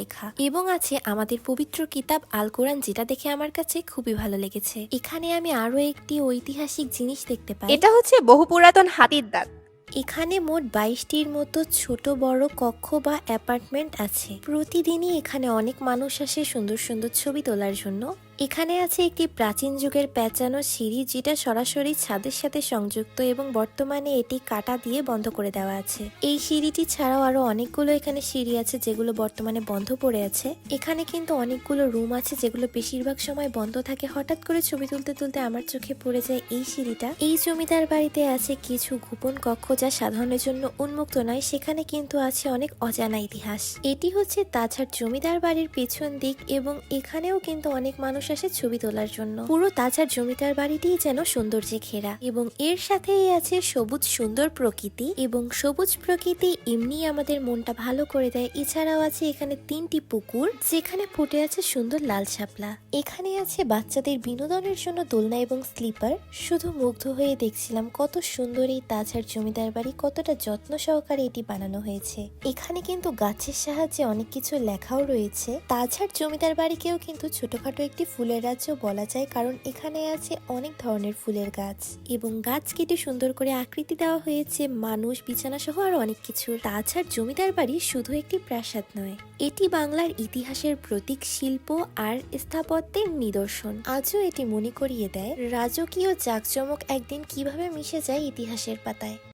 লেখা এবং আছে আমাদের পবিত্র কিতাব আল কোরআন, যেটা দেখে আমার কাছে খুবই ভালো লেগেছে। এখানে আমি আরো একটি ঐতিহাসিক জিনিস দেখতে পাই। এটা হচ্ছে বহু পুরাতন হাতির দাঁত। এখানে মোট 22টির মতো ছোট বড় কক্ষ বা অ্যাপার্টমেন্ট আছে। প্রতিদিনই এখানে অনেক মানুষ আসে সুন্দর সুন্দর ছবি তোলার জন্য। এখানে আছে একটি প্রাচীন যুগের পেঁচানো সিঁড়ি, যেটা সরাসরি ছাদের সাথে সংযুক্ত এবং বর্তমানে এটি কাটা দিয়ে বন্ধ করে দেওয়া আছে। এই সিঁড়িটি ছাড়াও আরো অনেকগুলো এখানে সিঁড়ি আছে যেগুলো বর্তমানে বন্ধ পড়ে আছে। এখানে কিন্তু অনেকগুলো রুম আছে যেগুলো বেশিরভাগ সময় বন্ধ থাকে। হঠাৎ করে ছবি তুলতে তুলতে আমার চোখে পড়ে যায় এই সিঁড়িটা। এই জমিদার বাড়িতে আছে কিছু গোপন কক্ষ যা সাধারণের জন্য উন্মুক্ত নয়, সেখানে কিন্তু আছে অনেক অজানা ইতিহাস। এটি হচ্ছে তাজহাট জমিদার বাড়ির পেছন দিক এবং এখানেও কিন্তু অনেক মানুষ আসে ছবি তোলার জন্য। পুরো তাজহাট জমিদার বাড়িটি যেন সৌন্দর্যে ঘেরা এবং এর সাথেই আছে সবুজ সুন্দর প্রকৃতি, এবং সবুজ প্রকৃতি এমনি আমাদের মনটা ভালো করে দেয়। এছাড়াও আছে এখানে 3টি পুকুর যেখানে ফুটে আছে সুন্দর লাল শাপলা। এখানে আছে বাচ্চাদের বিনোদনের জন্য দোলনা এবং স্লিপার। শুধু মুগ্ধ হয়ে দেখছিলাম কত সুন্দর এই তাজহাট জমিদার বাড়ি, কতটা যত্ন সহকারে এটি বানানো হয়েছে। এখানে কিন্তু গাছের সাহায্যে অনেক কিছু লেখাও রয়েছে। তাজহাট জমিদার বাড়িকেও কিন্তু ছোটখাটো একটি ফুলের রাজ্য বলা যায়, কারণ এখানে আছে অনেক ধরনের ফুলের গাছ এবং গাছ কেটে সুন্দর করে আকৃতি দেওয়া হয়েছে মানুষ, বিছানা সহ আরো অনেক কিছু। তাজহাট জমিদার বাড়ি শুধু একটি প্রাসাদ নয়, এটি বাংলার ইতিহাসের প্রতীক, শিল্প আর স্থাপত্যের নিদর্শন। আজও এটি মনে করিয়ে দেয় রাজকীয় জাঁকজমক একদিন কিভাবে মিশে যায় ইতিহাসের পাতায়।